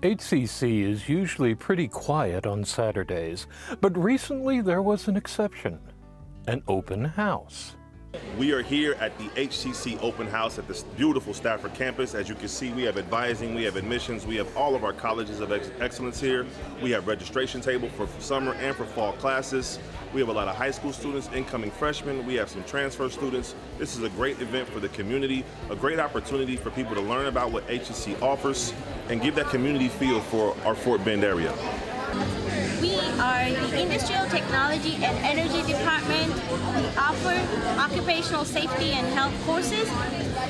HCC is usually pretty quiet on Saturdays, but recently there was an exception, an open house. We are here at the HCC open house at this beautiful Stafford campus. As you can see, we have advising, we have admissions, we have all of our colleges of excellence here. We have registration table for summer and for fall classes. We have a lot of high school students, incoming freshmen. We have some transfer students. This is a great event for the community, a great opportunity for people to learn about what HCC offers and give that community feel for our Fort Bend area. We are the Industrial Technology and Energy Department. We offer occupational safety and health courses.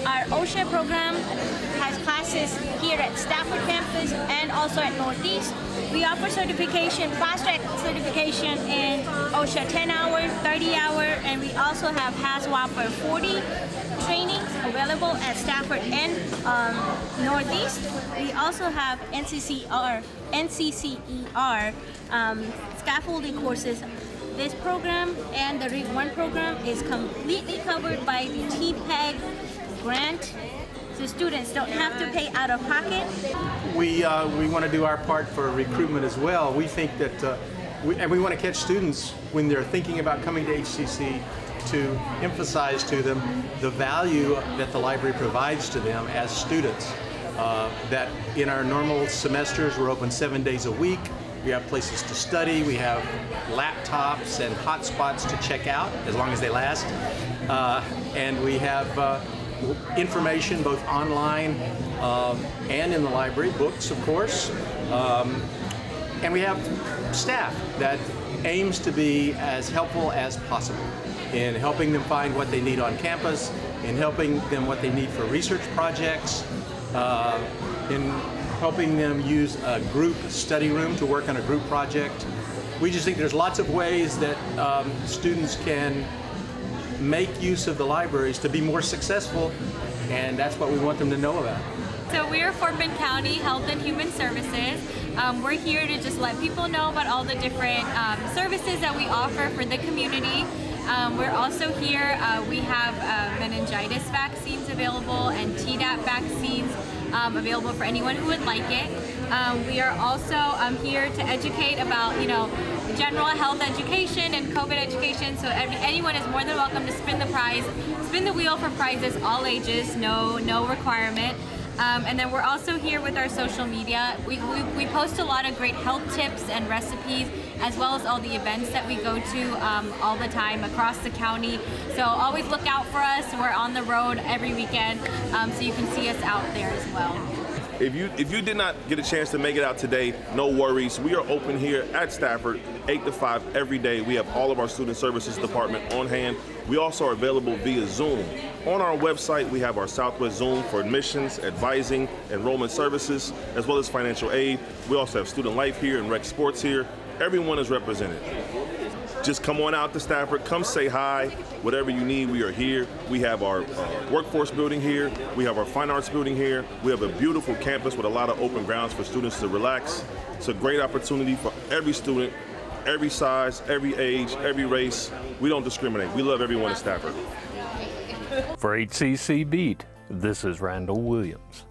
Our OSHA program has classes here at Stafford campus and also at Northeast. We offer certification, fast track certification in OSHA 10-hour, 30-hour, and we also have HAZWOPER 40 trainings available at Stafford and Northeast. We also have NCCER scaffolding courses. This program and the RIG 1 program is completely covered by the TPEG grant. So students don't have to pay out of pocket. We want to do our part for recruitment as well. We think that, we want to catch students when they're thinking about coming to HCC to emphasize to them the value that the library provides to them as students. That in our normal semesters, we're open 7 days a week. We have places to study. We have laptops and hotspots to check out as long as they last. And we have information both online and in the library, books of course. And we have staff that aims to be as helpful as possible in helping them find what they need on campus, in helping them what they need for research projects, in helping them use a group study room to work on a group project. We just think there's lots of ways that students can make use of the libraries to be more successful, and that's what we want them to know about. So we are Fort Bend County Health and Human Services. We're here to just let people know about all the different services that we offer for the community. We're also here, we have meningitis vaccines available and Tdap vaccines available for anyone who would like it. We are also here to educate about, general health education and COVID education, so anyone is more than welcome to spin the wheel for prizes, all ages, no requirement. And then we're also here with our social media. We post a lot of great health tips and recipes, as well as all the events that we go to all the time across the county. So always look out for us. We're on the road every weekend, so you can see us out there as well. If you did not get a chance to make it out today, no worries. We are open here at Stafford 8 to 5 every day. We have all of our student services department on hand. We also are available via Zoom. On our website, we have our Southwest Zoom for admissions, advising, enrollment services, as well as financial aid. We also have student life here and rec sports here. Everyone is represented. Just come on out to Stafford, come say hi. Whatever you need, we are here. We have our workforce building here. We have our fine arts building here. We have a beautiful campus with a lot of open grounds for students to relax. It's a great opportunity for every student, every size, every age, every race. We don't discriminate. We love everyone at Stafford. For HCC Beat, this is Randall Williams.